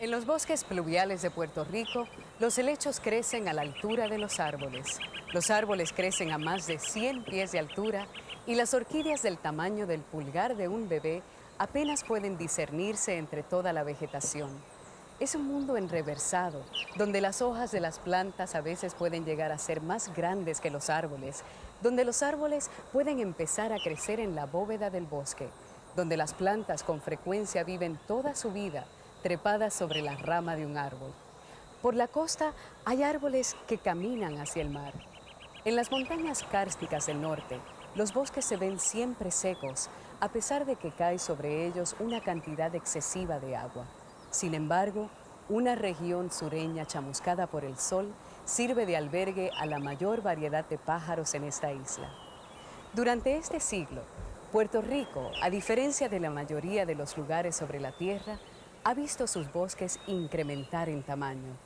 En los bosques pluviales de Puerto Rico, los helechos crecen a la altura de los árboles. Los árboles crecen a más de 100 pies de altura y las orquídeas del tamaño del pulgar de un bebé apenas pueden discernirse entre toda la vegetación. Es un mundo enreversado, donde las hojas de las plantas a veces pueden llegar a ser más grandes que los árboles, donde los árboles pueden empezar a crecer en la bóveda del bosque, donde las plantas con frecuencia viven toda su vida trepadas sobre la rama de un árbol. Por la costa hay árboles que caminan hacia el mar. En las montañas kársticas del norte, los bosques se ven siempre secos, a pesar de que cae sobre ellos una cantidad excesiva de agua. Sin embargo, una región sureña chamuscada por el sol sirve de albergue a la mayor variedad de pájaros en esta isla. Durante este siglo, Puerto Rico, a diferencia de la mayoría de los lugares sobre la Tierra, ha visto sus bosques incrementar en tamaño.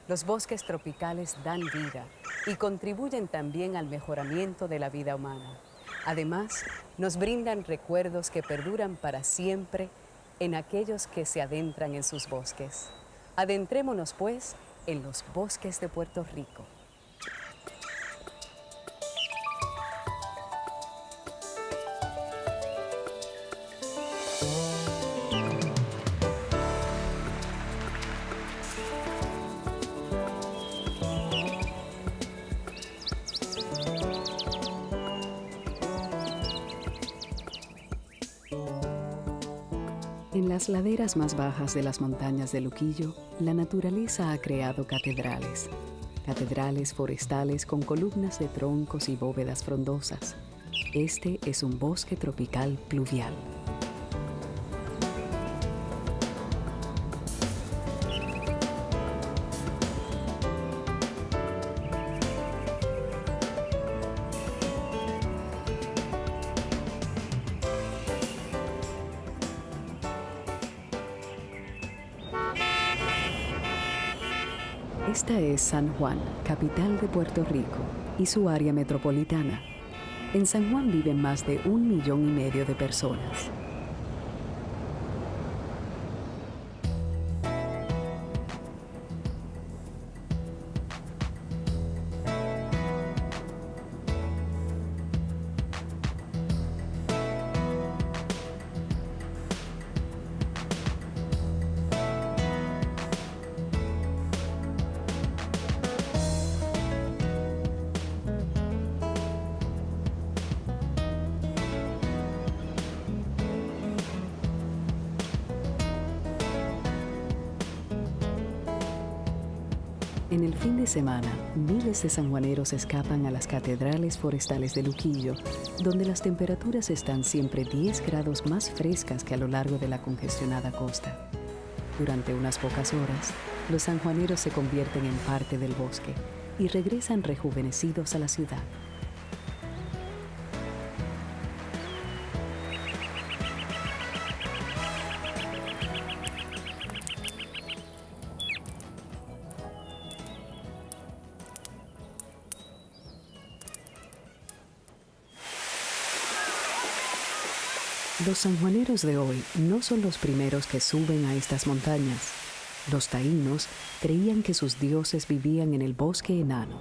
Los bosques tropicales dan vida y contribuyen también al mejoramiento de la vida humana. Además, nos brindan recuerdos que perduran para siempre en aquellos que se adentran en sus bosques. Adentrémonos, pues, en los bosques de Puerto Rico. En las laderas más bajas de las montañas de Luquillo, la naturaleza ha creado catedrales. Catedrales forestales con columnas de troncos y bóvedas frondosas. Este es un bosque tropical pluvial. Esta es San Juan, capital de Puerto Rico, y su área metropolitana. En San Juan viven más de 1,5 millones de personas. En el fin de semana, miles de sanjuaneros escapan a las catedrales forestales de Luquillo, donde las temperaturas están siempre 10 grados más frescas que a lo largo de la congestionada costa. Durante unas pocas horas, los sanjuaneros se convierten en parte del bosque y regresan rejuvenecidos a la ciudad. Los sanjuaneros de hoy no son los primeros que suben a estas montañas. Los taínos creían que sus dioses vivían en el bosque enano,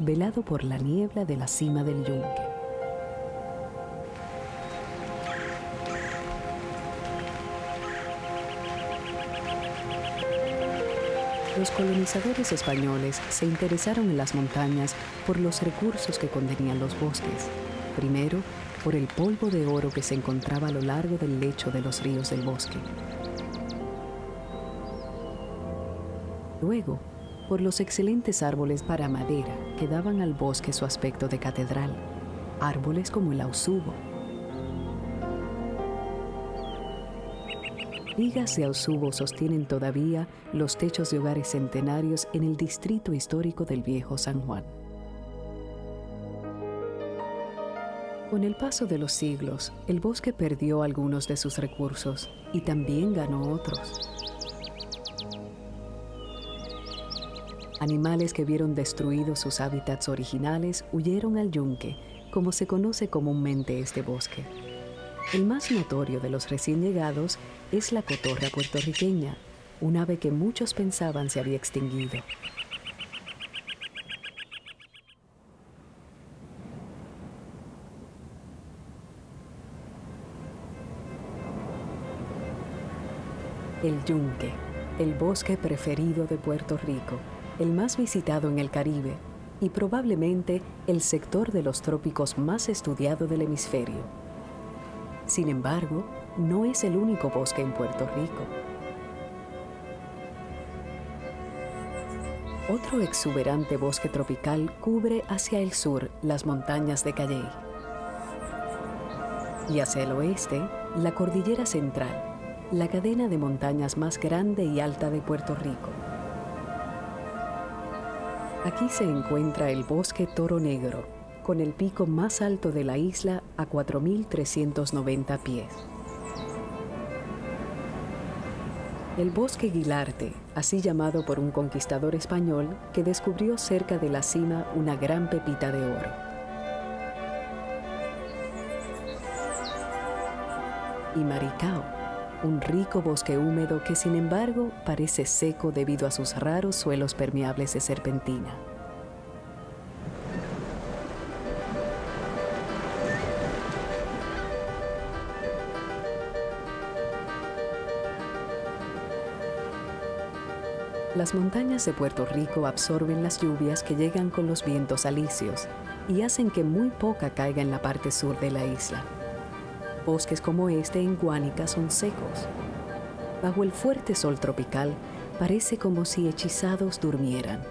velado por la niebla de la cima del yunque. Los colonizadores españoles se interesaron en las montañas por los recursos que contenían los bosques. Primero, por el polvo de oro que se encontraba a lo largo del lecho de los ríos del bosque. Luego, por los excelentes árboles para madera que daban al bosque su aspecto de catedral, árboles como el ausubo. Vigas de ausubo sostienen todavía los techos de hogares centenarios en el distrito histórico del Viejo San Juan. Con el paso de los siglos, el bosque perdió algunos de sus recursos y también ganó otros. Animales que vieron destruidos sus hábitats originales huyeron al yunque, como se conoce comúnmente este bosque. El más notorio de los recién llegados es la cotorra puertorriqueña, un ave que muchos pensaban se había extinguido. El yunque, el bosque preferido de Puerto Rico, el más visitado en el Caribe y probablemente el sector de los trópicos más estudiado del hemisferio. Sin embargo, no es el único bosque en Puerto Rico. Otro exuberante bosque tropical cubre hacia el sur las montañas de Cayey y hacia el oeste la Cordillera Central, la cadena de montañas más grande y alta de Puerto Rico. Aquí se encuentra el Bosque Toro Negro, con el pico más alto de la isla a 4.390 pies. El Bosque Guilarte, así llamado por un conquistador español que descubrió cerca de la cima una gran pepita de oro. Y Maricao, un rico bosque húmedo que sin embargo parece seco debido a sus raros suelos permeables de serpentina. Las montañas de Puerto Rico absorben las lluvias que llegan con los vientos alisios y hacen que muy poca caiga en la parte sur de la isla. Bosques como este en Guánica son secos. Bajo el fuerte sol tropical, parece como si hechizados durmieran.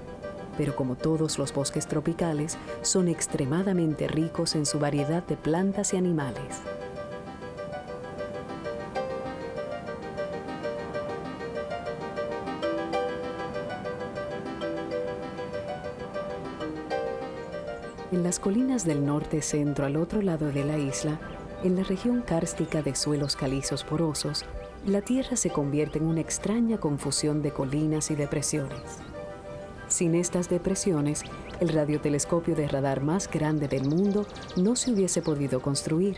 Pero como todos los bosques tropicales, son extremadamente ricos en su variedad de plantas y animales. En las colinas del norte centro al otro lado de la isla, en la región kárstica de suelos calizos porosos, la tierra se convierte en una extraña confusión de colinas y depresiones. Sin estas depresiones, el radiotelescopio de radar más grande del mundo no se hubiese podido construir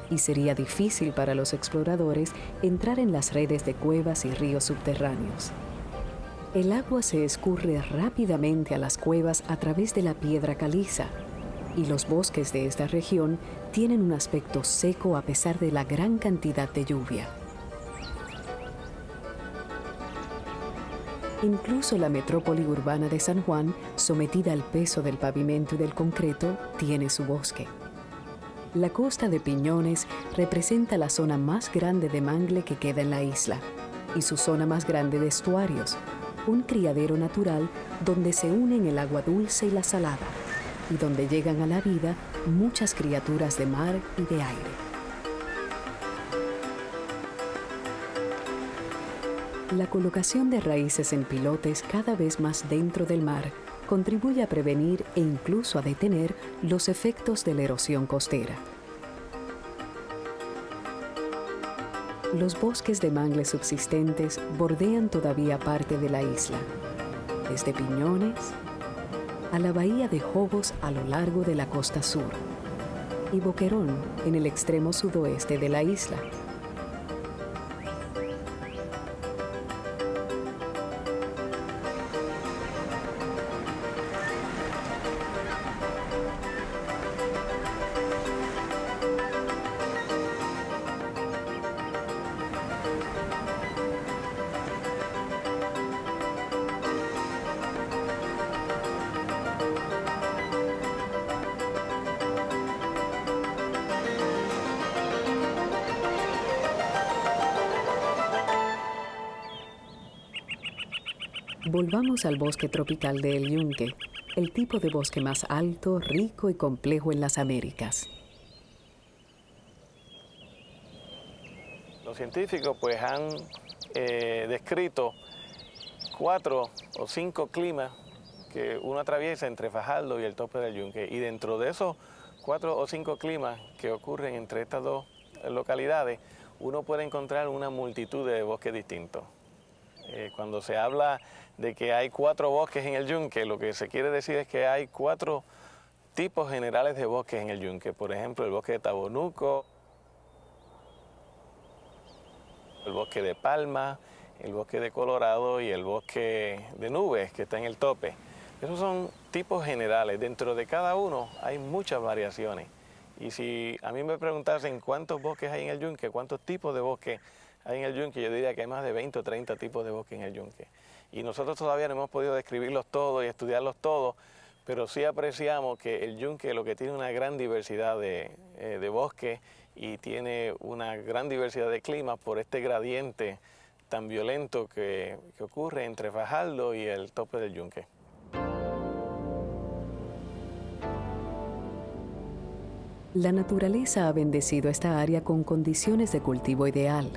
y sería difícil para los exploradores entrar en las redes de cuevas y ríos subterráneos. El agua se escurre rápidamente a las cuevas a través de la piedra caliza, y los bosques de esta región tienen un aspecto seco a pesar de la gran cantidad de lluvia. Incluso la metrópoli urbana de San Juan, sometida al peso del pavimento y del concreto, tiene su bosque. La costa de Piñones representa la zona más grande de mangle que queda en la isla y su zona más grande de estuarios, un criadero natural donde se unen el agua dulce y la salada, y donde llegan a la vida muchas criaturas de mar y de aire. La colocación de raíces en pilotes cada vez más dentro del mar contribuye a prevenir e incluso a detener los efectos de la erosión costera. Los bosques de mangle subsistentes bordean todavía parte de la isla, desde Piñones a la bahía de Jobos a lo largo de la costa sur y Boquerón en el extremo sudoeste de la isla. Volvamos al bosque tropical de El Yunque, el tipo de bosque más alto, rico y complejo en las Américas. Los científicos pues han descrito 4 o 5 climas que uno atraviesa entre Fajardo y el tope del Yunque, y dentro de esos 4 o 5 climas que ocurren entre estas dos localidades, uno puede encontrar una multitud de bosques distintos. Cuando se habla de que hay 4 bosques en el Yunque, lo que se quiere decir es que hay 4 tipos generales de bosques en el Yunque. Por ejemplo, el bosque de Tabonuco, el bosque de palma, el bosque de Colorado y el bosque de nubes que está en el tope. Esos son tipos generales. Dentro de cada uno hay muchas variaciones. Y si a mí me preguntasen cuántos bosques hay en el yunque, cuántos tipos de bosques hay en el yunque, yo diría que hay más de 20 o 30 tipos de bosques en el yunque. Y nosotros todavía no hemos podido describirlos todos y estudiarlos todos, pero sí apreciamos que el yunque lo que tiene una gran diversidad de bosques y tiene una gran diversidad de climas por este gradiente tan violento que ocurre entre Fajardo y el tope del yunque. La naturaleza ha bendecido esta área con condiciones de cultivo ideal.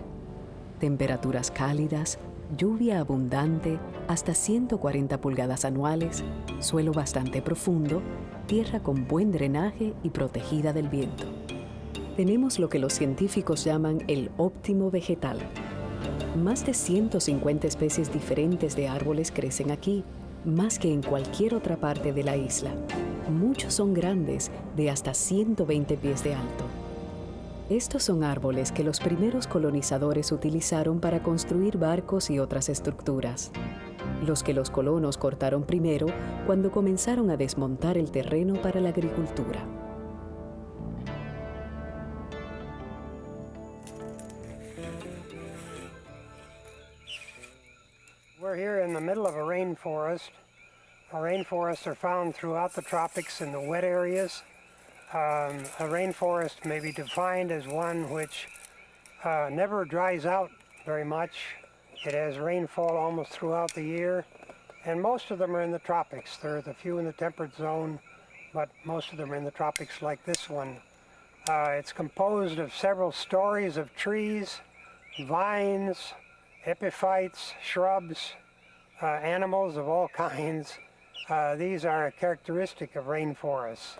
Temperaturas cálidas, lluvia abundante, hasta 140 pulgadas anuales, suelo bastante profundo, tierra con buen drenaje y protegida del viento. Tenemos lo que los científicos llaman el óptimo vegetal. Más de 150 especies diferentes de árboles crecen aquí, más que en cualquier otra parte de la isla. Muchos son grandes, de hasta 120 pies de alto. Estos son árboles que los primeros colonizadores utilizaron para construir barcos y otras estructuras. Los que los colonos cortaron primero cuando comenzaron a desmontar el terreno para la agricultura. We're here in the middle of a rainforest. Rainforests are found throughout the tropics in the wet areas. A rainforest may be defined as one which never dries out very much. It has rainfall almost throughout the year, and most of them are in the tropics. There's a few in the temperate zone, but most of them are in the tropics like this one. It's composed of several stories of trees, vines, epiphytes, shrubs, animals of all kinds. These are characteristic of rainforests.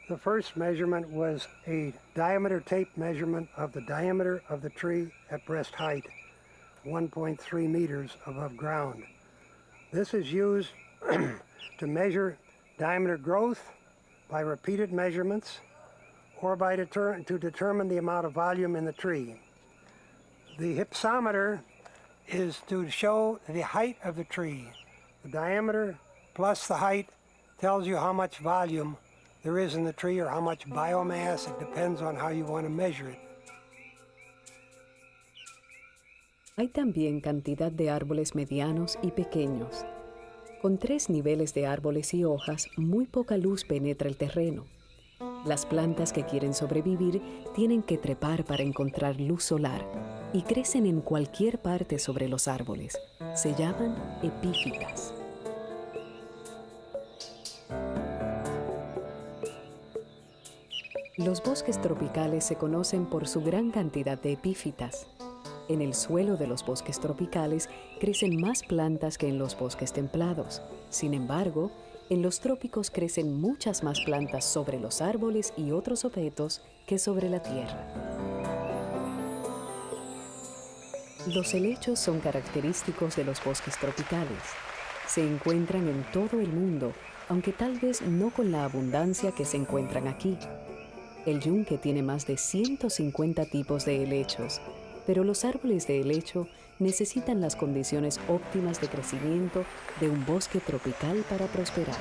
The first measurement was a diameter tape measurement of the diameter of the tree at breast height, 1.3 meters above ground. This is used to measure diameter growth by repeated measurements or by to determine the amount of volume in the tree. The hypsometer is to show the height of the tree. The diameter plus the height tells you how much volume there is in the tree or how much biomass. It depends on how you want to measure it. Hay también cantidad de árboles medianos y pequeños. Con 3 niveles de árboles y hojas, muy poca luz penetra el terreno. Las plantas que quieren sobrevivir tienen que trepar para encontrar luz solar y crecen en cualquier parte sobre los árboles. Se llaman epífitas. Los bosques tropicales se conocen por su gran cantidad de epífitas. En el suelo de los bosques tropicales crecen más plantas que en los bosques templados. Sin embargo, en los trópicos crecen muchas más plantas sobre los árboles y otros objetos que sobre la tierra. Los helechos son característicos de los bosques tropicales. Se encuentran en todo el mundo, aunque tal vez no con la abundancia que se encuentran aquí. El yunque tiene más de 150 tipos de helechos, pero los árboles de helecho necesitan las condiciones óptimas de crecimiento de un bosque tropical para prosperar.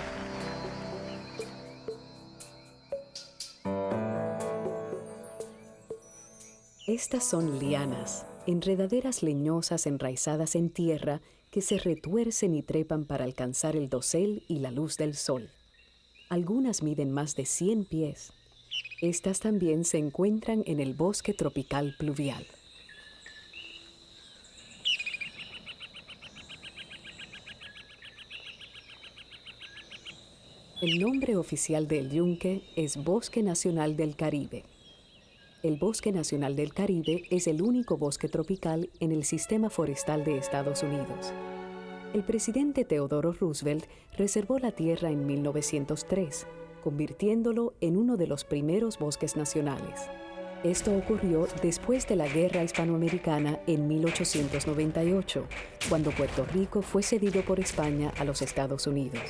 Estas son lianas, enredaderas leñosas enraizadas en tierra que se retuercen y trepan para alcanzar el dosel y la luz del sol. Algunas miden más de 100 pies. Estas también se encuentran en el bosque tropical pluvial. El nombre oficial del yunque es Bosque Nacional del Caribe. El Bosque Nacional del Caribe es el único bosque tropical en el sistema forestal de Estados Unidos. El presidente Theodore Roosevelt reservó la tierra en 1903, convirtiéndolo en uno de los primeros bosques nacionales. Esto ocurrió después de la Guerra Hispanoamericana en 1898, cuando Puerto Rico fue cedido por España a los Estados Unidos.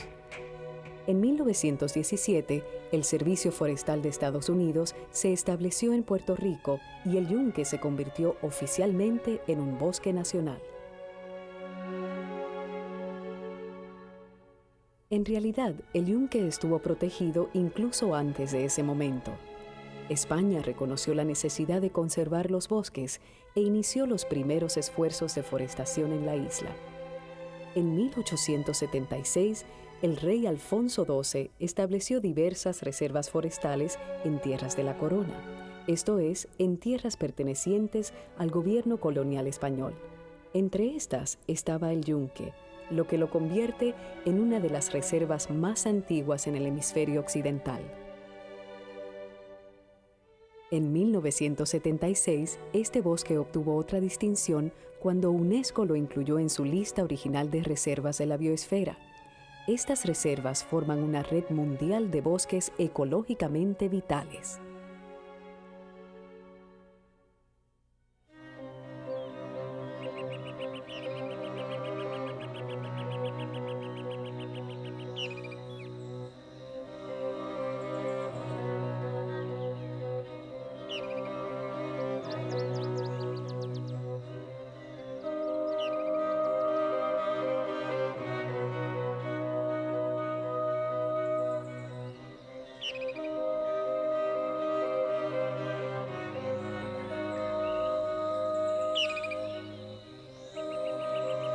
En 1917, el Servicio Forestal de Estados Unidos se estableció en Puerto Rico y el yunque se convirtió oficialmente en un bosque nacional. En realidad, el yunque estuvo protegido incluso antes de ese momento. España reconoció la necesidad de conservar los bosques e inició los primeros esfuerzos de forestación en la isla. En 1876, el rey Alfonso XII estableció diversas reservas forestales en tierras de la corona, esto es, en tierras pertenecientes al gobierno colonial español. Entre estas estaba el yunque, lo que lo convierte en una de las reservas más antiguas en el hemisferio occidental. En 1976, este bosque obtuvo otra distinción cuando UNESCO lo incluyó en su lista original de reservas de la biosfera. Estas reservas forman una red mundial de bosques ecológicamente vitales.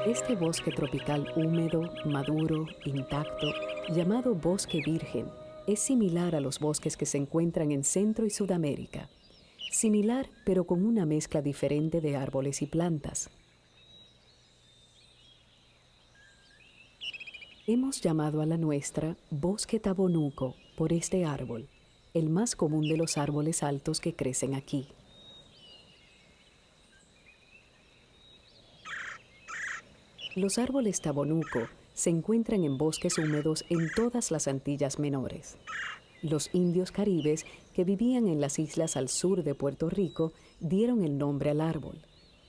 Este bosque tropical húmedo, maduro, intacto, llamado bosque virgen, es similar a los bosques que se encuentran en Centro y Sudamérica. Similar, pero con una mezcla diferente de árboles y plantas. Hemos llamado a la nuestra bosque tabonuco por este árbol, el más común de los árboles altos que crecen aquí. Los árboles tabonuco se encuentran en bosques húmedos en todas las Antillas Menores. Los indios caribes que vivían en las islas al sur de Puerto Rico dieron el nombre al árbol.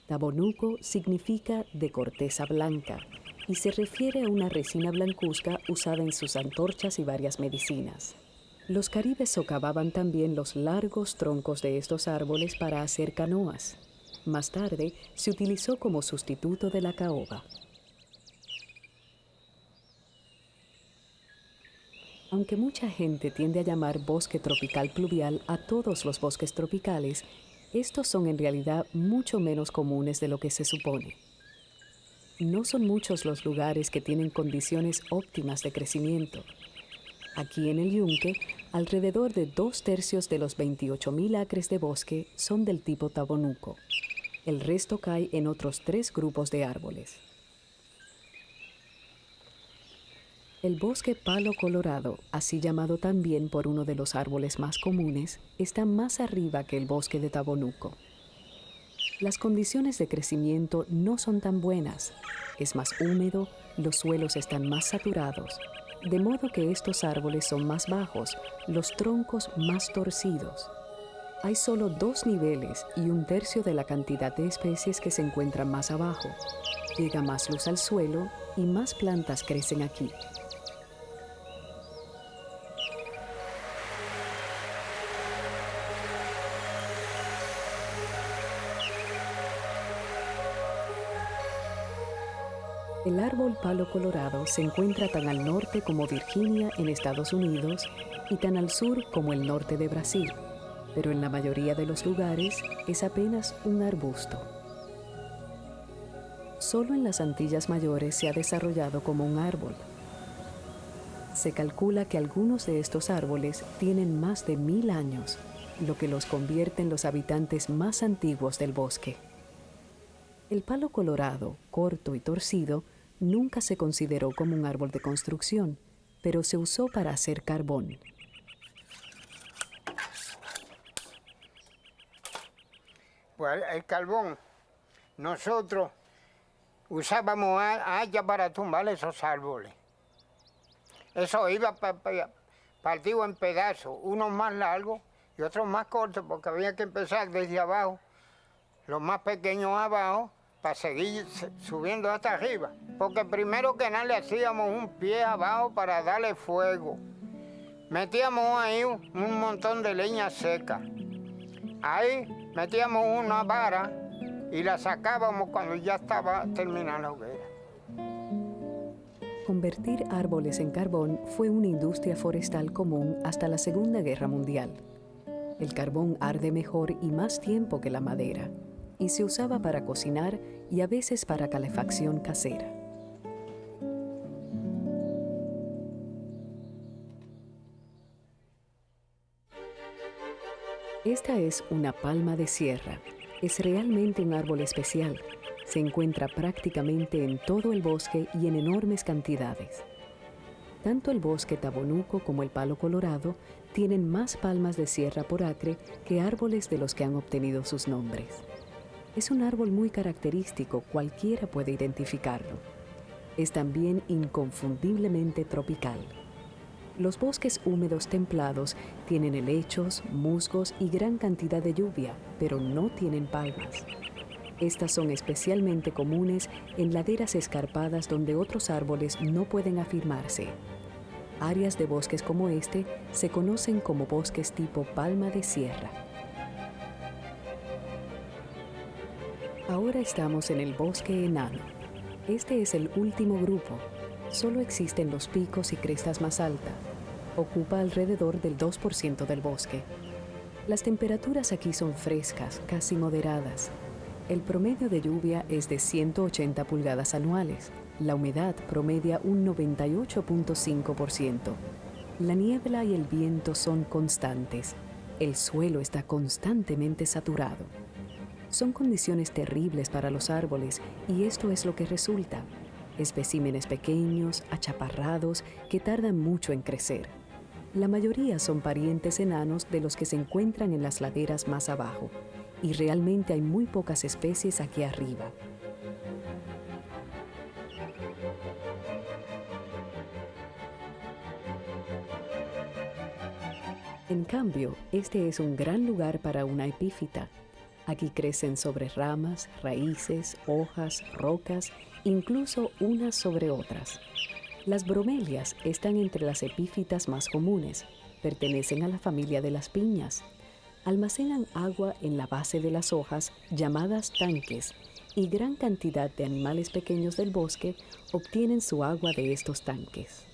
Tabonuco significa de corteza blanca y se refiere a una resina blancuzca usada en sus antorchas y varias medicinas. Los caribes socavaban también los largos troncos de estos árboles para hacer canoas. Más tarde se utilizó como sustituto de la caoba. Aunque mucha gente tiende a llamar bosque tropical pluvial a todos los bosques tropicales, estos son en realidad mucho menos comunes de lo que se supone. No son muchos los lugares que tienen condiciones óptimas de crecimiento. Aquí en el yunque, alrededor de 2/3 de los 28,000 acres de bosque son del tipo tabonuco. El resto cae en otros 3 grupos de árboles. El bosque palo colorado, así llamado también por uno de los árboles más comunes, está más arriba que el bosque de tabonuco. Las condiciones de crecimiento no son tan buenas. Es más húmedo, los suelos están más saturados, de modo que estos árboles son más bajos, los troncos más torcidos. Hay solo 2 niveles y 1/3 de la cantidad de especies que se encuentran más abajo. Llega más luz al suelo y más plantas crecen aquí. El árbol palo colorado se encuentra tan al norte como Virginia en Estados Unidos y tan al sur como el norte de Brasil, pero en la mayoría de los lugares es apenas un arbusto. Solo en las Antillas Mayores se ha desarrollado como un árbol. Se calcula que algunos de estos árboles tienen más de 1000 años, lo que los convierte en los habitantes más antiguos del bosque. El palo colorado, corto y torcido, nunca se consideró como un árbol de construcción, pero se usó para hacer carbón. Pues el carbón, nosotros usábamos haya para tumbar esos árboles. Eso iba partido en pedazos, unos más largos y otros más cortos, porque había que empezar desde abajo, los más pequeños abajo, seguir subiendo hasta arriba. Porque primero que nada le hacíamos un pie abajo para darle fuego. Metíamos ahí un montón de leña seca. Ahí metíamos una vara y la sacábamos cuando ya estaba terminada la hoguera. Convertir árboles en carbón fue una industria forestal común hasta la Segunda Guerra Mundial. El carbón arde mejor y más tiempo que la madera, y se usaba para cocinar y a veces para calefacción casera. Esta es una palma de sierra. Es realmente un árbol especial. Se encuentra prácticamente en todo el bosque y en enormes cantidades. Tanto el bosque tabonuco como el palo colorado tienen más palmas de sierra por acre que árboles de los que han obtenido sus nombres. Es un árbol muy característico, cualquiera puede identificarlo. Es también inconfundiblemente tropical. Los bosques húmedos templados tienen helechos, musgos y gran cantidad de lluvia, pero no tienen palmas. Estas son especialmente comunes en laderas escarpadas donde otros árboles no pueden afirmarse. Áreas de bosques como este se conocen como bosques tipo palma de sierra. Ahora estamos en el bosque enano. Este es el último grupo. Solo existen los picos y crestas más altas. Ocupa alrededor del 2% del bosque. Las temperaturas aquí son frescas, casi moderadas. El promedio de lluvia es de 180 pulgadas anuales. La humedad promedia un 98.5%. La niebla y el viento son constantes. El suelo está constantemente saturado. Son condiciones terribles para los árboles y esto es lo que resulta. Especímenes pequeños, achaparrados, que tardan mucho en crecer. La mayoría son parientes enanos de los que se encuentran en las laderas más abajo. Y realmente hay muy pocas especies aquí arriba. En cambio, este es un gran lugar para una epífita. Aquí crecen sobre ramas, raíces, hojas, rocas, incluso unas sobre otras. Las bromelias están entre las epífitas más comunes. Pertenecen a la familia de las piñas. Almacenan agua en la base de las hojas, llamadas tanques, y gran cantidad de animales pequeños del bosque obtienen su agua de estos tanques.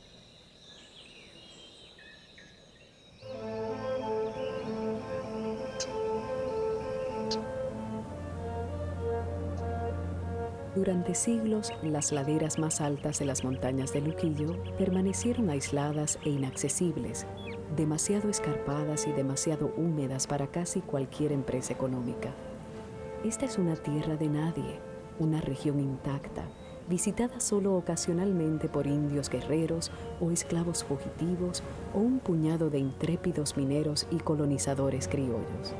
Durante siglos, las laderas más altas de las montañas de Luquillo permanecieron aisladas e inaccesibles, demasiado escarpadas y demasiado húmedas para casi cualquier empresa económica. Esta es una tierra de nadie, una región intacta, visitada solo ocasionalmente por indios guerreros o esclavos fugitivos o un puñado de intrépidos mineros y colonizadores criollos.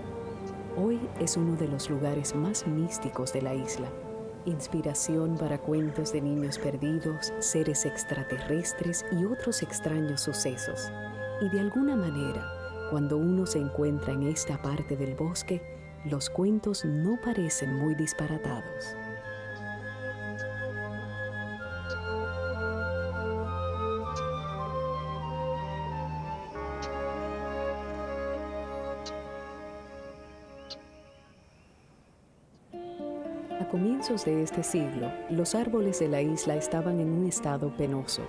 Hoy es uno de los lugares más místicos de la isla, inspiración para cuentos de niños perdidos, seres extraterrestres y otros extraños sucesos. Y de alguna manera, cuando uno se encuentra en esta parte del bosque, los cuentos no parecen muy disparatados. A comienzos de este siglo, los árboles de la isla estaban en un estado penoso.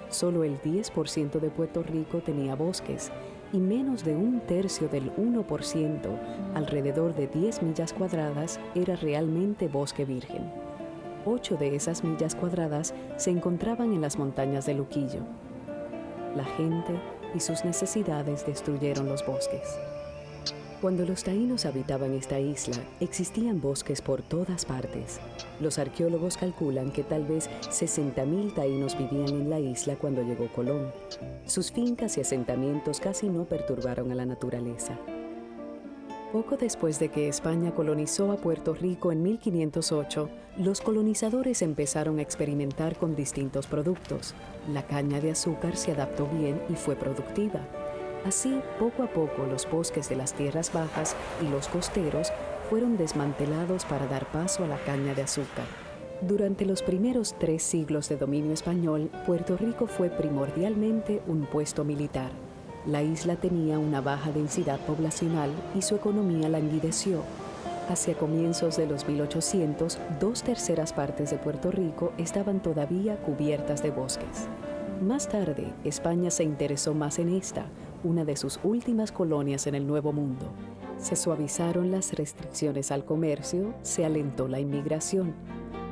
Solo el 10% de Puerto Rico tenía bosques y menos de un tercio del 1%, alrededor de 10 millas cuadradas, era realmente bosque virgen. 8 de esas millas cuadradas se encontraban en las montañas de Luquillo. La gente y sus necesidades destruyeron los bosques. Cuando los taínos habitaban esta isla, existían bosques por todas partes. Los arqueólogos calculan que tal vez 60,000 taínos vivían en la isla cuando llegó Colón. Sus fincas y asentamientos casi no perturbaron a la naturaleza. Poco después de que España colonizó a Puerto Rico en 1508, los colonizadores empezaron a experimentar con distintos productos. La caña de azúcar se adaptó bien y fue productiva. Así, poco a poco, los bosques de las tierras bajas y los costeros fueron desmantelados para dar paso a la caña de azúcar. Durante los primeros 3 siglos de dominio español, Puerto Rico fue primordialmente un puesto militar. La isla tenía una baja densidad poblacional y su economía languideció. Hacia comienzos de los 1800, 2/3 partes de Puerto Rico estaban todavía cubiertas de bosques. Más tarde, España se interesó más en esta, una de sus últimas colonias en el Nuevo Mundo. Se suavizaron las restricciones al comercio, se alentó la inmigración.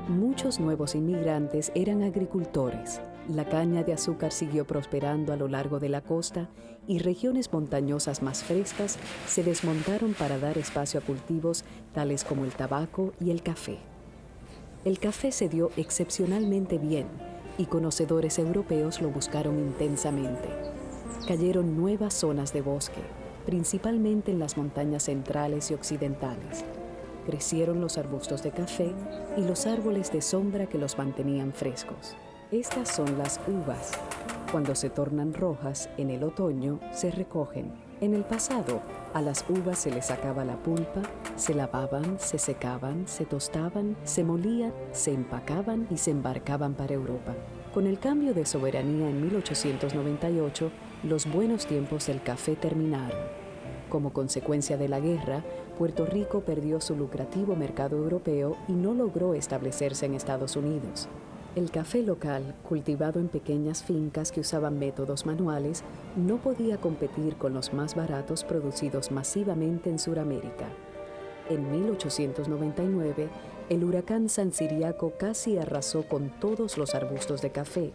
Muchos nuevos inmigrantes eran agricultores. La caña de azúcar siguió prosperando a lo largo de la costa y regiones montañosas más frescas se desmontaron para dar espacio a cultivos tales como el tabaco y el café. El café se dio excepcionalmente bien y conocedores europeos lo buscaron intensamente. Cayeron nuevas zonas de bosque, principalmente en las montañas centrales y occidentales. Crecieron los arbustos de café y los árboles de sombra que los mantenían frescos. Estas son las uvas. Cuando se tornan rojas en el otoño, se recogen. En el pasado, a las uvas se les sacaba la pulpa, se lavaban, se secaban, se tostaban, se molían, se empacaban y se embarcaban para Europa. Con el cambio de soberanía en 1898, los buenos tiempos del café terminaron. Como consecuencia de la guerra, Puerto Rico perdió su lucrativo mercado europeo y no logró establecerse en Estados Unidos. El café local, cultivado en pequeñas fincas que usaban métodos manuales, no podía competir con los más baratos producidos masivamente en Sudamérica. En 1899, el huracán San Ciriaco casi arrasó con todos los arbustos de café,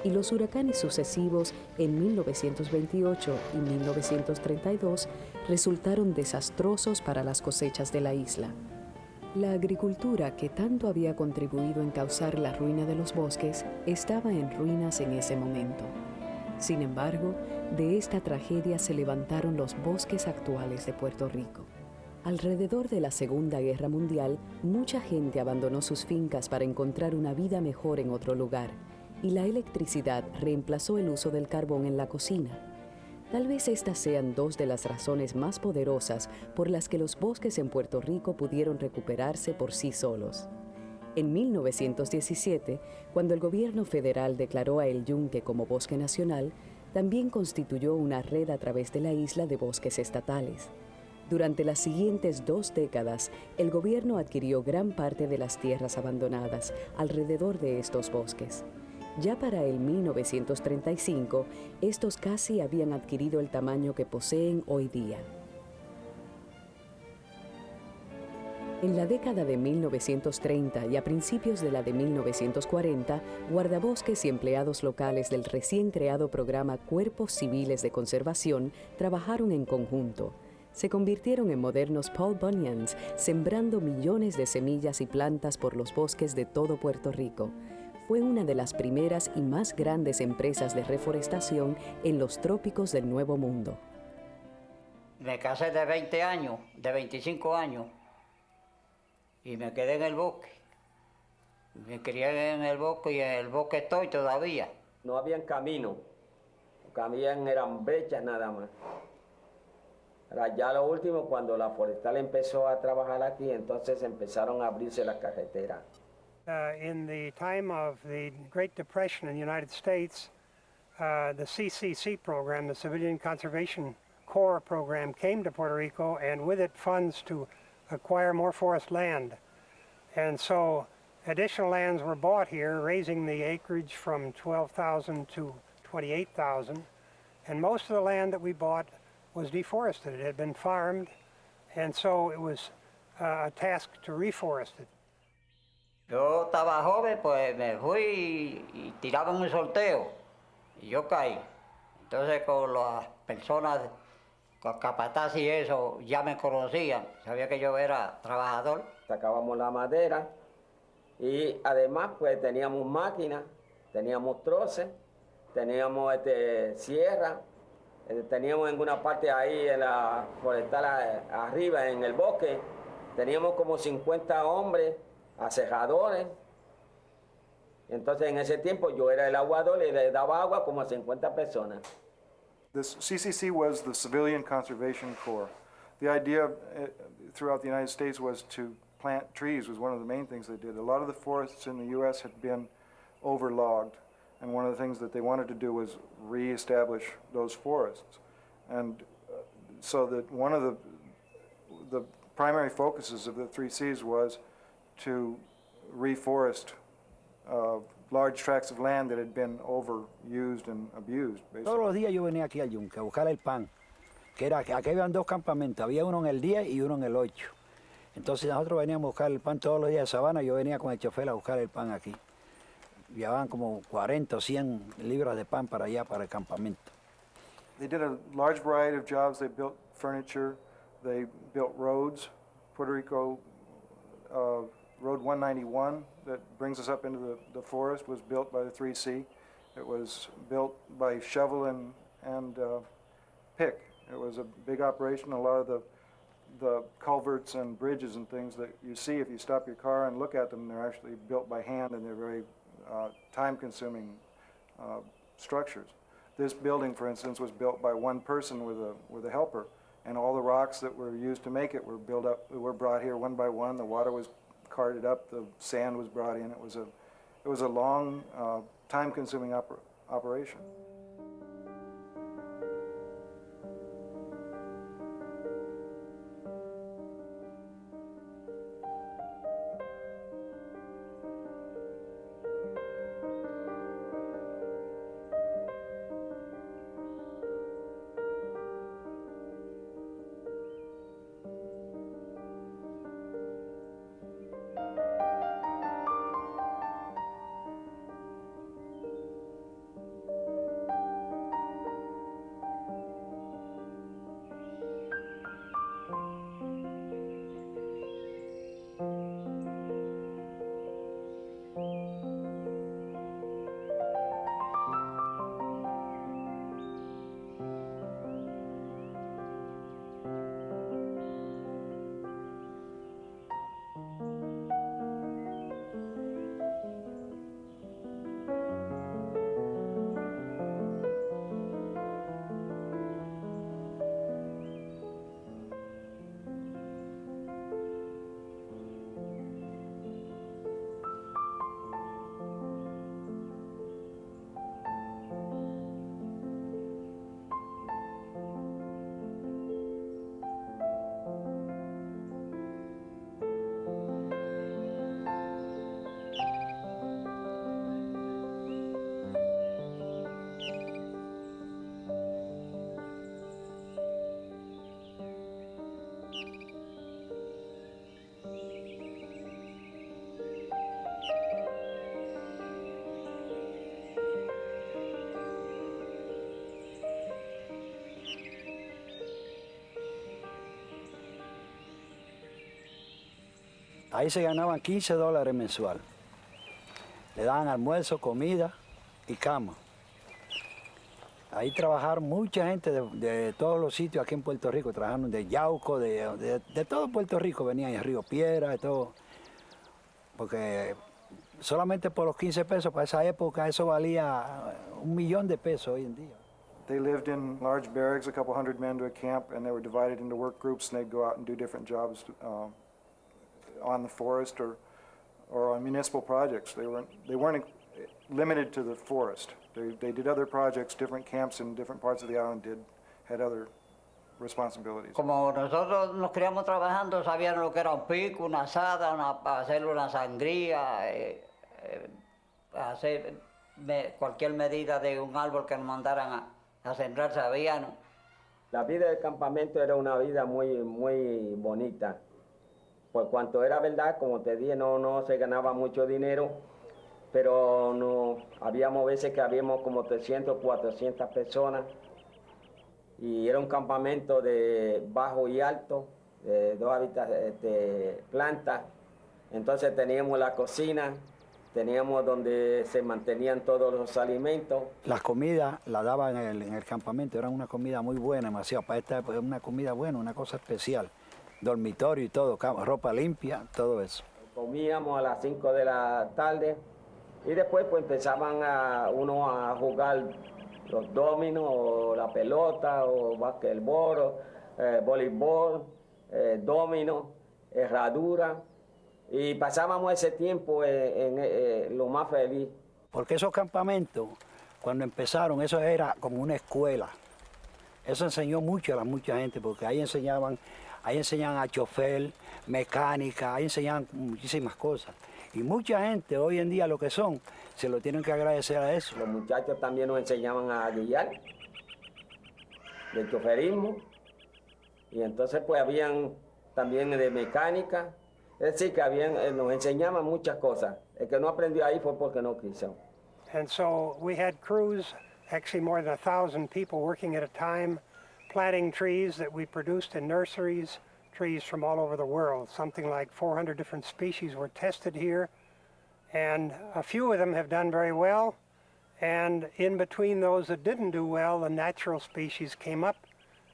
y los huracanes sucesivos en 1928 y 1932 resultaron desastrosos para las cosechas de la isla. La agricultura, que tanto había contribuido en causar la ruina de los bosques, estaba en ruinas en ese momento. Sin embargo, de esta tragedia se levantaron los bosques actuales de Puerto Rico. Alrededor de la Segunda Guerra Mundial, mucha gente abandonó sus fincas para encontrar una vida mejor en otro lugar, y la electricidad reemplazó el uso del carbón en la cocina. Tal vez estas sean 2 de las razones más poderosas por las que los bosques en Puerto Rico pudieron recuperarse por sí solos. En 1917, cuando el gobierno federal declaró a El Yunque como bosque nacional, también constituyó una red a través de la isla de bosques estatales. Durante las siguientes 2 décadas, el gobierno adquirió gran parte de las tierras abandonadas alrededor de estos bosques. Ya para el 1935, estos casi habían adquirido el tamaño que poseen hoy día. En la década de 1930 y a principios de la de 1940, guardabosques y empleados locales del recién creado programa Cuerpos Civiles de Conservación trabajaron en conjunto. Se convirtieron en modernos Paul Bunyans, sembrando millones de semillas y plantas por los bosques de todo Puerto Rico. Fue una de las primeras y más grandes empresas de reforestación en los trópicos del Nuevo Mundo. Me casé de 20 años, de 25 años, y me quedé en el bosque. Me crié en el bosque y en el bosque estoy todavía. No habían camino, lo que habían eran brechas nada más. Ahora, ya lo último, cuando la forestal empezó a trabajar aquí, entonces empezaron a abrirse las carreteras. In the time of the Great Depression in the United States, the CCC program, the Civilian Conservation Corps program, came to Puerto Rico, and with it funds to acquire more forest land. And so additional lands were bought here, raising the acreage from 12,000 to 28,000. And most of the land that we bought was deforested. It had been farmed, and so it was a task to reforest it. Yo estaba joven, pues me fui y tiraban un sorteo y yo caí. Entonces con las personas, con capataz y eso, ya me conocían, sabía que yo era trabajador. Sacábamos la madera y además pues teníamos máquinas, teníamos troces, teníamos sierra, teníamos en una parte ahí en la forestal arriba en el bosque, teníamos como 50 hombres, acejadores. Entonces en ese tiempo yo era el aguador y le daba agua como a 50 personas. This CCC was the Civilian Conservation Corps. The idea throughout the United States was to plant trees, was one of the main things they did. A lot of the forests in the U.S. had been overlogged, and one of the things that they wanted to do was reestablish those forests. And so that one of the primary focuses of the 3Cs was to reforest large tracts of land that had been overused and abused, basically. Todos los días yo venía aquí al yunque a buscar el pan, que era, aquí habían dos campamentos, había uno en el 10 y uno en el 8. Entonces nosotros veníamos a buscar el pan todos los días de Sabana, yo venía con el chofer a buscar el pan aquí. Llevaban como 40 o 100 libras de pan para allá, para el campamento. They did a large variety of jobs. They built furniture, they built roads. Puerto Rico Road 191 that brings us up into the forest was built by the 3C. It was built by shovel and pick. It was a big operation. A lot of the culverts and bridges and things that you see, if you stop your car and look at them, they're actually built by hand, and they're very time-consuming structures. This building, for instance, was built by one person with a helper, and all the rocks that were used to make it were brought here one by one. The water was carted up, the sand was brought in. It was a long, time-consuming operation. Ahí se ganaban $15 mensual. Le daban almuerzo, comida y cama. Ahí trabajaron mucha gente de todos los sitios aquí en Puerto Rico, trabajaron de Yauco, de todo Puerto Rico, venían de Río Piedra, de todo. Porque solamente por los 15 pesos, para esa época, eso valía $1 millón de pesos hoy en día. They lived in large barracks, a couple hundred men to a camp, and they were divided into work groups, and they'd go out and do different jobs on the forest or on municipal projects. They weren't limited to the forest. They did other projects, different camps in different parts of the island had other responsibilities. Como nosotros nos criamos trabajando, sabían lo que era un pico, una asada, hacer una sangría, hacer cualquier medida de un árbol que nos mandaran a sembrar, sabían. La vida del campamento era una vida muy, muy bonita. Por cuanto era verdad, como te dije, no se ganaba mucho dinero, pero no, habíamos veces que habíamos como 300, 400 personas, y era un campamento de bajo y alto, de 2 plantas. Entonces teníamos la cocina, teníamos donde se mantenían todos los alimentos. Las comidas las daban en el campamento, eran una comida muy buena, demasiado, para esta época, una comida buena, una cosa especial. Dormitorio y todo, ropa limpia, todo eso. Comíamos a las 5 de la tarde y después pues empezaban uno a jugar los dominos o la pelota o basquetbol voleibol, domino, herradura, y pasábamos ese tiempo en lo más feliz. Porque esos campamentos, cuando empezaron, eso era como una escuela. Eso enseñó mucho a mucha gente, porque ahí enseñaban a chofer, mecánica, ahí enseñaban muchísimas cosas. Y mucha gente hoy en día lo que son, se lo tienen que agradecer a eso. Los muchachos también nos enseñaban a guiar, de choferismo, y entonces pues habían también de mecánica, es decir, que nos enseñaban muchas cosas. El que no aprendió ahí fue porque no quiso. And so we had crews, actually more than 1,000 people working at a time, planting trees that we produced in nurseries, trees from all over the world. Something like 400 different species were tested here, and a few of them have done very well, and in between those that didn't do well, the natural species came up,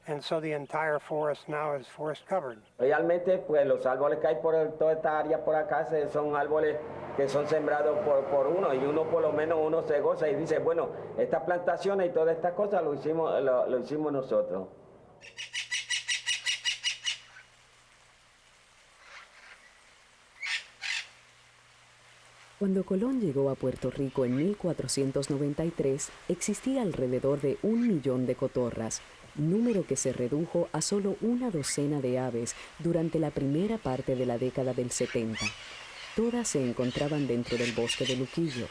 and so the entire forest now is forest covered. Realmente, pues los árboles que hay por toda esta área por acá son árboles que son sembrados por uno, y uno por lo menos uno se goza y dice, bueno, estas plantaciones y todas estas cosas lo hicimos nosotros. Cuando Colón llegó a Puerto Rico en 1493, existía alrededor de 1 millón de cotorras, número que se redujo a solo una docena de aves durante la primera parte de la década del 70. Todas se encontraban dentro del bosque de Luquillo.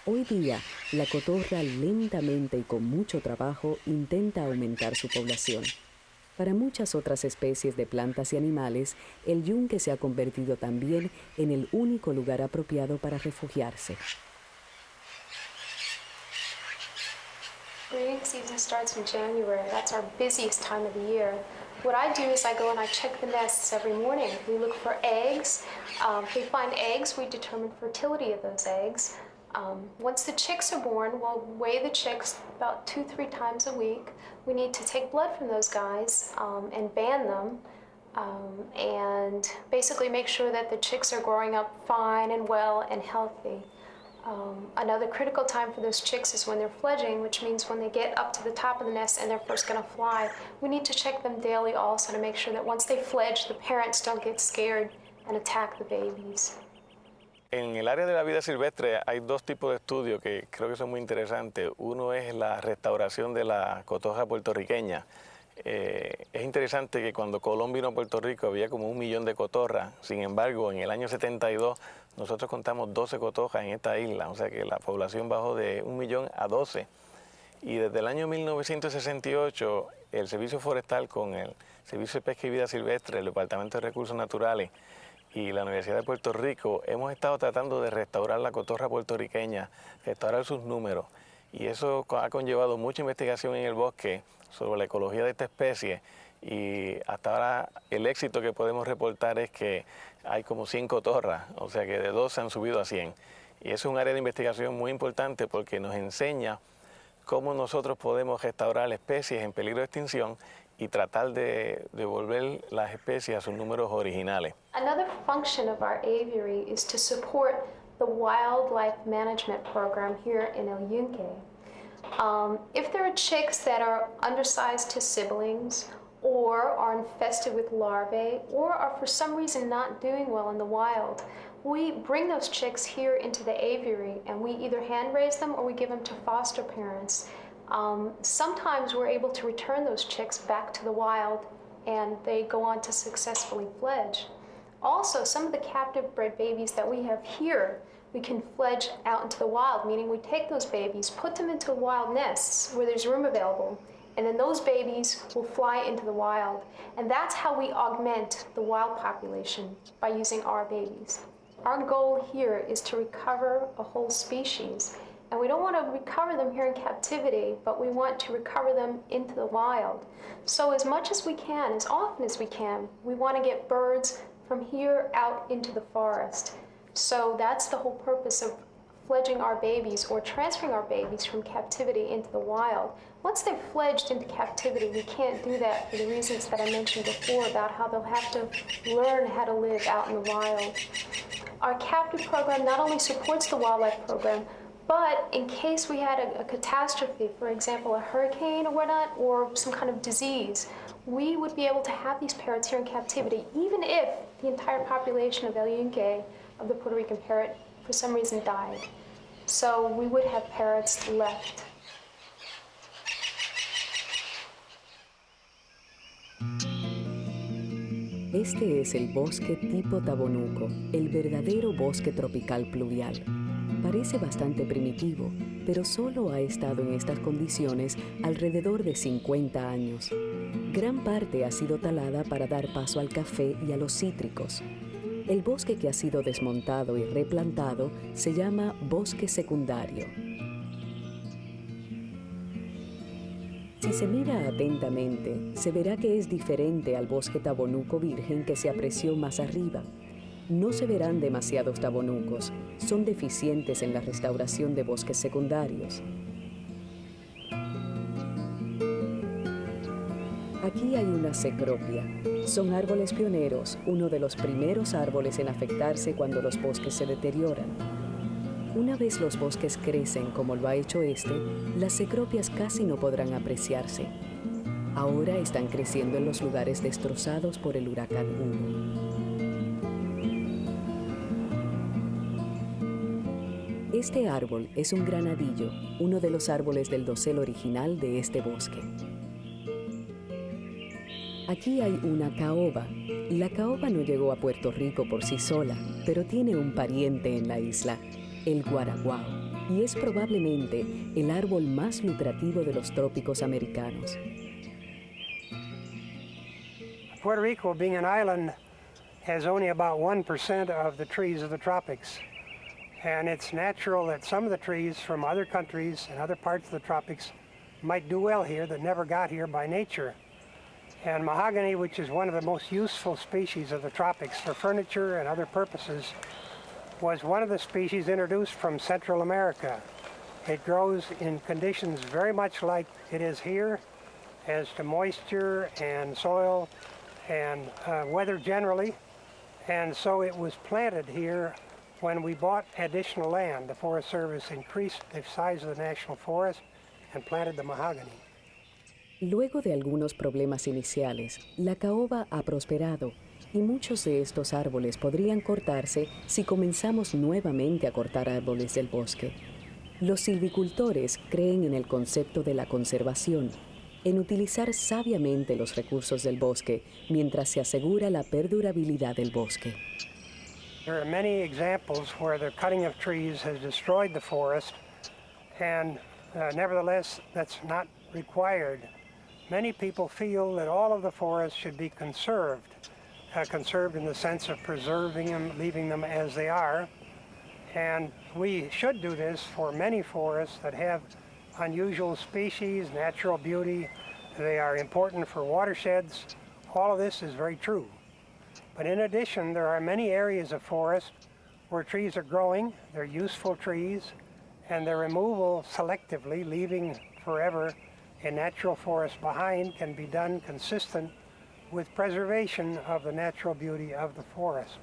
Hoy día, la cotorra lentamente y con mucho trabajo intenta aumentar su población. Para muchas otras especies de plantas y animales, el yunque se ha convertido también en el único lugar apropiado para refugiarse. Breeding season starts in January. That's our busiest time of the year. What I do is I go and I check the nests every morning. We look for eggs. If we find eggs, we determine fertility of those eggs. Once the chicks are born, we'll weigh the chicks about 2-3 times a week. We need to take blood from those guys and ban them and basically make sure that the chicks are growing up fine and well and healthy. Another critical time for those chicks is when they're fledging, which means when they get up to the top of the nest and they're first going to fly. We need to check them daily also to make sure that once they fledge, the parents don't get scared and attack the babies. En el área de la vida silvestre hay dos tipos de estudios que creo que son muy interesantes. Uno es la restauración de la cotorra puertorriqueña. Es interesante que cuando Colón vino a Puerto Rico había como 1 millón de cotorras. Sin embargo, en el año 72 nosotros contamos 12 cotorras en esta isla, o sea que la población bajó de 1 millón a 12. Y desde el año 1968 el Servicio Forestal con el Servicio de Pesca y Vida Silvestre, el Departamento de Recursos Naturales y la Universidad de Puerto Rico hemos estado tratando de restaurar la cotorra puertorriqueña, restaurar sus números. Y eso ha conllevado mucha investigación en el bosque sobre la ecología de esta especie. Y hasta ahora el éxito que podemos reportar es que hay como 100 cotorras, o sea que de 2 se han subido a 100. Y eso es un área de investigación muy importante porque nos enseña cómo nosotros podemos restaurar especies en peligro de extinción y tratar de devolver las especies a sus números originales. Another function of our aviary is to support the wildlife management program here in El Yunque. If there are chicks that are undersized to siblings or are infested with larvae or are for some reason not doing well in the wild, we bring those chicks here into the aviary and we either hand raise them or we give them to foster parents. Sometimes we're able to return those chicks back to the wild and they go on to successfully fledge. Also, some of the captive bred babies that we have here, we can fledge out into the wild, meaning we take those babies, put them into wild nests where there's room available, and then those babies will fly into the wild. And that's how we augment the wild population, by using our babies. Our goal here is to recover a whole species. And we don't want to recover them here in captivity, but we want to recover them into the wild. So as much as we can, as often as we can, we want to get birds from here out into the forest. So that's the whole purpose of fledging our babies or transferring our babies from captivity into the wild. Once they've fledged into captivity, we can't do that for the reasons that I mentioned before about how they'll have to learn how to live out in the wild. Our captive program not only supports the wildlife program, But in case we had a catastrophe, for example, a hurricane or whatnot, or some kind of disease, we would be able to have these parrots here in captivity, even if the entire population of El Yunque, of the Puerto Rican parrot, for some reason died. So we would have parrots left. Este es el bosque tipo tabonuco, el verdadero bosque tropical pluvial. Parece bastante primitivo, pero solo ha estado en estas condiciones alrededor de 50 años. Gran parte ha sido talada para dar paso al café y a los cítricos. El bosque que ha sido desmontado y replantado se llama bosque secundario. Si se mira atentamente, se verá que es diferente al bosque tabonuco virgen que se apreció más arriba. No se verán demasiados tabonucos, son deficientes en la restauración de bosques secundarios. Aquí hay una cecropia. Son árboles pioneros, uno de los primeros árboles en afectarse cuando los bosques se deterioran. Una vez los bosques crecen como lo ha hecho este, las cecropias casi no podrán apreciarse. Ahora están creciendo en los lugares destrozados por el huracán Hugo. Este árbol es un granadillo, uno de los árboles del dosel original de este bosque. Aquí hay una caoba. La caoba no llegó a Puerto Rico por sí sola, pero tiene un pariente en la isla, el guaraguao, y es probablemente el árbol más lucrativo de los trópicos americanos. Puerto Rico, being an island, has only about 1% of the trees of the tropics. And it's natural that some of the trees from other countries and other parts of the tropics might do well here that never got here by nature. And mahogany, which is one of the most useful species of the tropics for furniture and other purposes, was one of the species introduced from Central America. It grows in conditions very much like it is here, as to moisture and soil and weather generally. And so it was planted here when we bought additional land. The Forest Service increased the size of the National Forest and planted the mahogany. Luego de algunos problemas iniciales, la caoba ha prosperado y muchos de estos árboles podrían cortarse si comenzamos nuevamente a cortar árboles del bosque. Los silvicultores creen en el concepto de la conservación, en utilizar sabiamente los recursos del bosque mientras se asegura la perdurabilidad del bosque. There are many examples where the cutting of trees has destroyed the forest, and nevertheless, that's not required. Many people feel that all of the forests should be conserved in the sense of preserving them, leaving them as they are. And we should do this for many forests that have unusual species, natural beauty. They are important for watersheds. All of this is very true. But in addition, there are many areas of forest where trees are growing, they're useful trees, and their removal selectively, leaving forever a natural forest behind, can be done consistent with preservation of the natural beauty of the forest.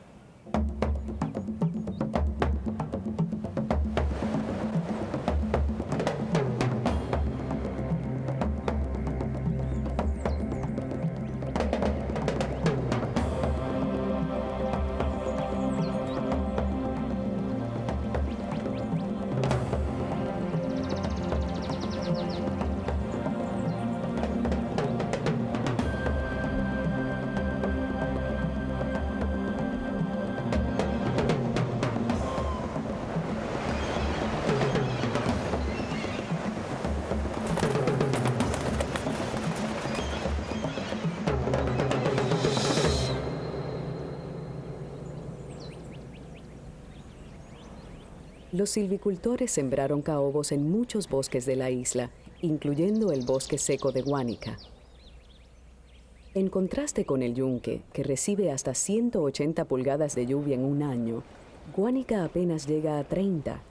Los silvicultores sembraron caobos en muchos bosques de la isla, incluyendo el bosque seco de Guánica. En contraste con el yunque, que recibe hasta 180 pulgadas de lluvia en un año, Guánica apenas llega a 30.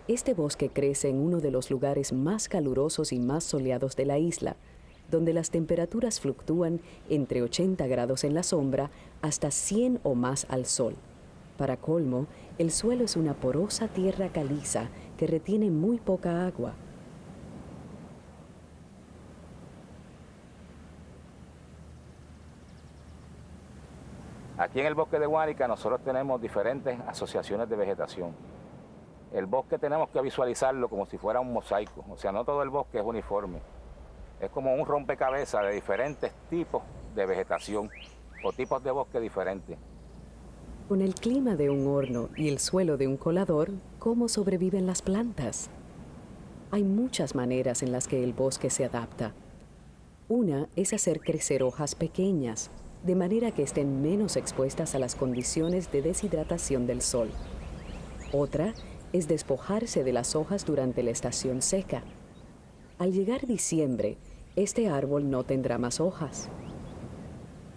Este bosque crece en uno de los lugares más calurosos y más soleados de la isla, donde las temperaturas fluctúan entre 80 grados en la sombra hasta 100 o más al sol. Para colmo, el suelo es una porosa tierra caliza que retiene muy poca agua. Aquí en el bosque de Guánica nosotros tenemos diferentes asociaciones de vegetación. El bosque tenemos que visualizarlo como si fuera un mosaico, o sea, no todo el bosque es uniforme. Es como un rompecabezas de diferentes tipos de vegetación o tipos de bosque diferentes. Con el clima de un horno y el suelo de un colador, ¿cómo sobreviven las plantas? Hay muchas maneras en las que el bosque se adapta. Una es hacer crecer hojas pequeñas, de manera que estén menos expuestas a las condiciones de deshidratación del sol. Otra es despojarse de las hojas durante la estación seca. Al llegar diciembre, este árbol no tendrá más hojas.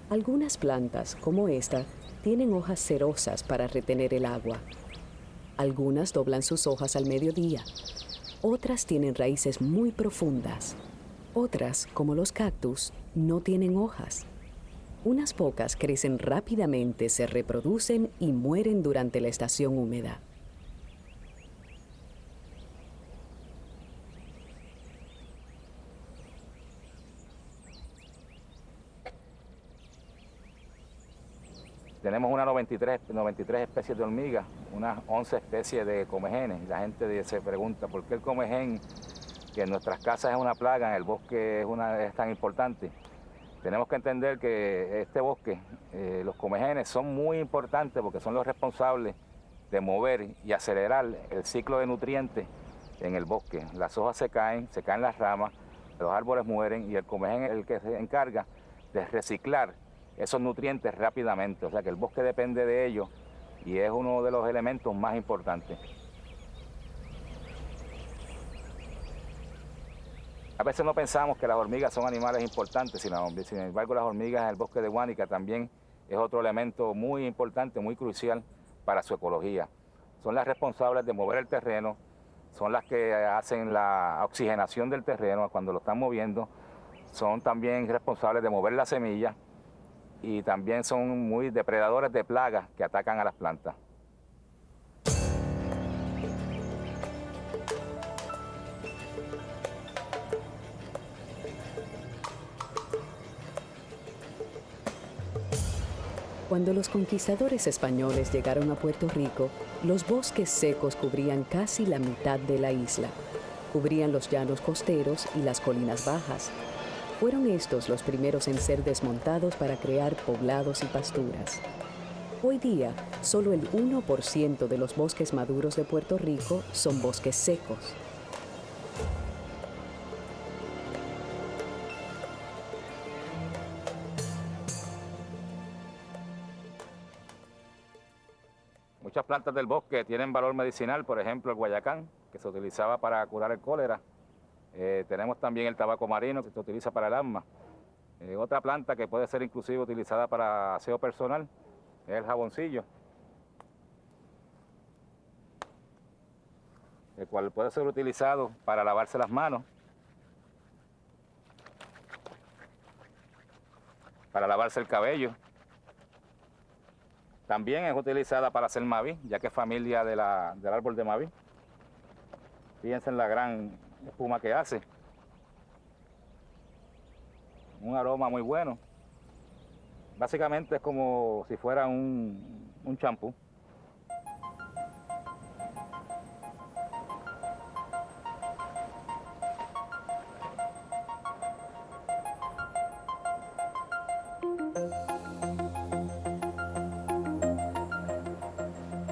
Algunas plantas, como esta, tienen hojas cerosas para retener el agua. Algunas doblan sus hojas al mediodía. Otras tienen raíces muy profundas. Otras, como los cactus, no tienen hojas. Unas pocas crecen rápidamente, se reproducen y mueren durante la estación húmeda. Tenemos unas 93 especies de hormigas, unas 11 especies de comejenes. La gente se pregunta por qué el comején, que en nuestras casas es una plaga, en el bosque es tan importante. Tenemos que entender que este bosque, los comejenes son muy importantes porque son los responsables de mover y acelerar el ciclo de nutrientes en el bosque. Las hojas se caen las ramas, los árboles mueren y el comején es el que se encarga de reciclar esos nutrientes rápidamente. O sea que el bosque depende de ellos y es uno de los elementos más importantes. A veces no pensamos que las hormigas son animales importantes, sin embargo las hormigas en el bosque de Guánica también es otro elemento muy importante, muy crucial para su ecología. Son las responsables de mover el terreno, son las que hacen la oxigenación del terreno cuando lo están moviendo, son también responsables de mover la semilla y también son muy depredadores de plagas que atacan a las plantas. Cuando los conquistadores españoles llegaron a Puerto Rico, los bosques secos cubrían casi la mitad de la isla. Cubrían los llanos costeros y las colinas bajas. Fueron estos los primeros en ser desmontados para crear poblados y pasturas. Hoy día, solo el 1% de los bosques maduros de Puerto Rico son bosques secos. Muchas plantas del bosque tienen valor medicinal, por ejemplo el guayacán, que se utilizaba para curar el cólera. Tenemos también el tabaco marino, que se utiliza para el asma. Otra planta que puede ser inclusive utilizada para aseo personal es el jaboncillo, el cual puede ser utilizado para lavarse las manos, para lavarse el cabello. También es utilizada para hacer maví, ya que es familia del árbol de maví. Fíjense en la gran espuma que hace. Un aroma muy bueno. Básicamente es como si fuera un champú.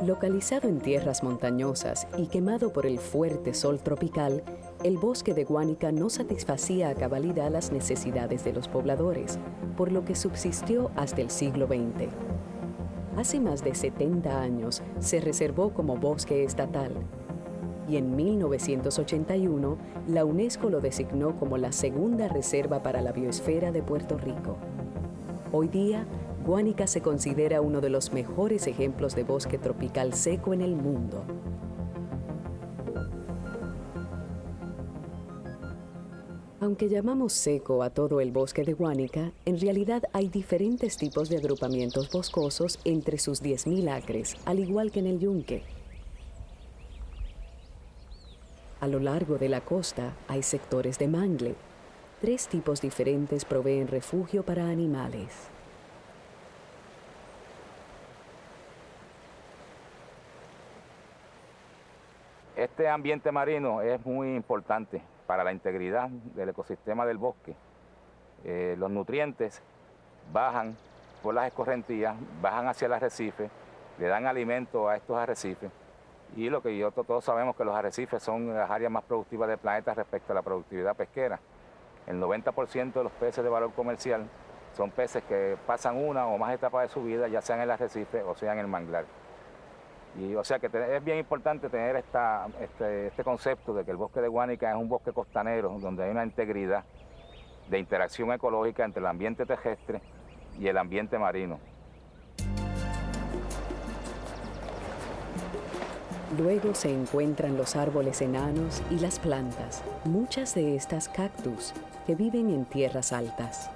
Localizado en tierras montañosas y quemado por el fuerte sol tropical, el bosque de Guánica no satisfacía a cabalidad las necesidades de los pobladores, por lo que subsistió hasta el siglo XX. Hace más de 70 años se reservó como bosque estatal y en 1981 la UNESCO lo designó como la segunda reserva para la biosfera de Puerto Rico. Hoy día, Guánica se considera uno de los mejores ejemplos de bosque tropical seco en el mundo. Aunque llamamos seco a todo el bosque de Guánica, en realidad hay diferentes tipos de agrupamientos boscosos entre sus 10.000 acres, al igual que en el Yunque. A lo largo de la costa hay sectores de mangle. 3 tipos diferentes proveen refugio para animales. Este ambiente marino es muy importante para la integridad del ecosistema del bosque. Los nutrientes bajan por las escorrentías, bajan hacia el arrecife, le dan alimento a estos arrecifes. Y lo que todos sabemos que los arrecifes son las áreas más productivas del planeta respecto a la productividad pesquera. El 90% de los peces de valor comercial son peces que pasan una o más etapas de su vida, ya sea en el arrecife o sea en el manglar. Y o sea que es bien importante tener este concepto de que el bosque de Guánica es un bosque costanero donde hay una integridad de interacción ecológica entre el ambiente terrestre y el ambiente marino. Luego se encuentran los árboles enanos y las plantas, muchas de estas cactus, que viven en tierras altas.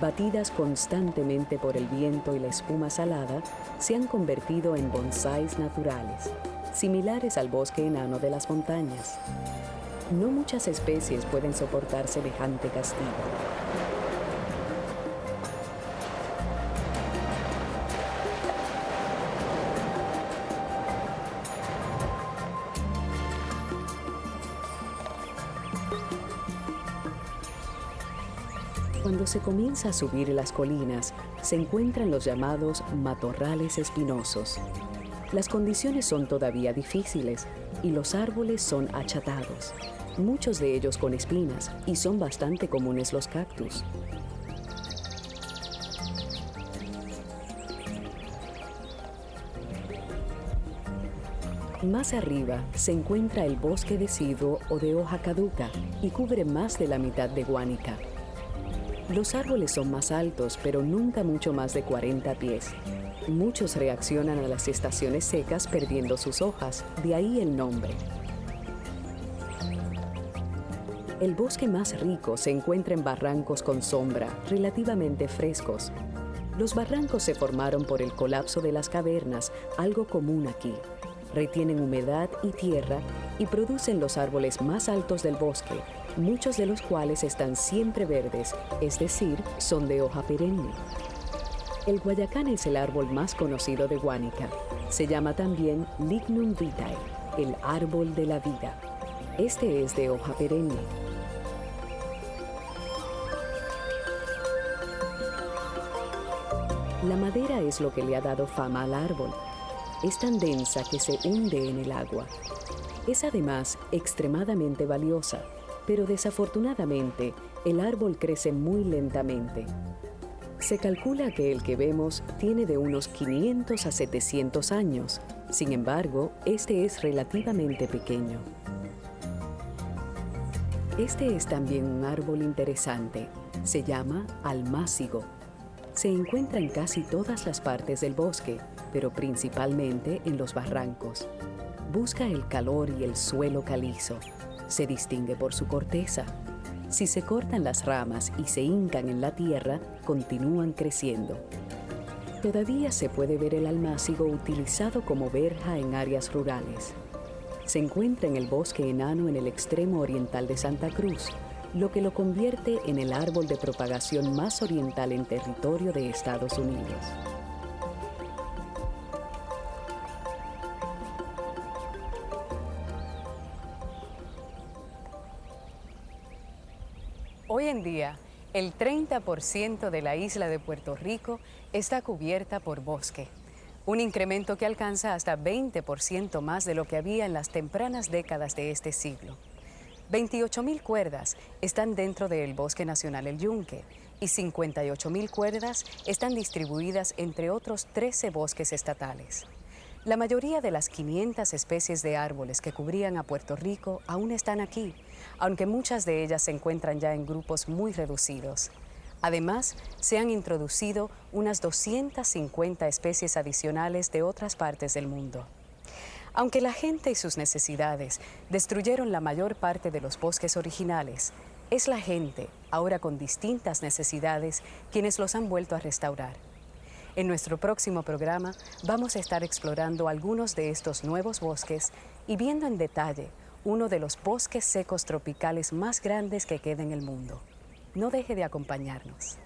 Batidas constantemente por el viento y la espuma salada, se han convertido en bonsáis naturales, similares al bosque enano de las montañas. No muchas especies pueden soportar semejante castigo. Cuando se comienza a subir las colinas, se encuentran los llamados matorrales espinosos. Las condiciones son todavía difíciles y los árboles son achatados, muchos de ellos con espinas, y son bastante comunes los cactus. Más arriba se encuentra el bosque deciduo o de hoja caduca y cubre más de la mitad de Guánica. Los árboles son más altos, pero nunca mucho más de 40 pies. Muchos reaccionan a las estaciones secas perdiendo sus hojas, de ahí el nombre. El bosque más rico se encuentra en barrancos con sombra, relativamente frescos. Los barrancos se formaron por el colapso de las cavernas, algo común aquí. Retienen humedad y tierra y producen los árboles más altos del bosque, muchos de los cuales están siempre verdes, es decir, son de hoja perenne. El guayacán es el árbol más conocido de Guánica. Se llama también Lignum vitae, el árbol de la vida. Este es de hoja perenne. La madera es lo que le ha dado fama al árbol. Es tan densa que se hunde en el agua. Es además extremadamente valiosa, pero desafortunadamente el árbol crece muy lentamente. Se calcula que el que vemos tiene de unos 500 a 700 años. Sin embargo, este es relativamente pequeño. Este es también un árbol interesante. Se llama almácigo. Se encuentra en casi todas las partes del bosque, pero principalmente en los barrancos. Busca el calor y el suelo calizo. Se distingue por su corteza. Si se cortan las ramas y se hincan en la tierra, continúan creciendo. Todavía se puede ver el almácigo utilizado como verja en áreas rurales. Se encuentra en el bosque enano en el extremo oriental de Santa Cruz, lo que lo convierte en el árbol de propagación más oriental en territorio de Estados Unidos. Hoy en día, el 30% de la isla de Puerto Rico está cubierta por bosque, un incremento que alcanza hasta 20% más de lo que había en las tempranas décadas de este siglo. 28,000 cuerdas están dentro del Bosque Nacional El Yunque y 58,000 cuerdas están distribuidas entre otros 13 bosques estatales. La mayoría de las 500 especies de árboles que cubrían a Puerto Rico aún están aquí, aunque muchas de ellas se encuentran ya en grupos muy reducidos. Además, se han introducido unas 250 especies adicionales de otras partes del mundo. Aunque la gente y sus necesidades destruyeron la mayor parte de los bosques originales, es la gente, ahora con distintas necesidades, quienes los han vuelto a restaurar. En nuestro próximo programa vamos a estar explorando algunos de estos nuevos bosques y viendo en detalle uno de los bosques secos tropicales más grandes que queda en el mundo. No deje de acompañarnos.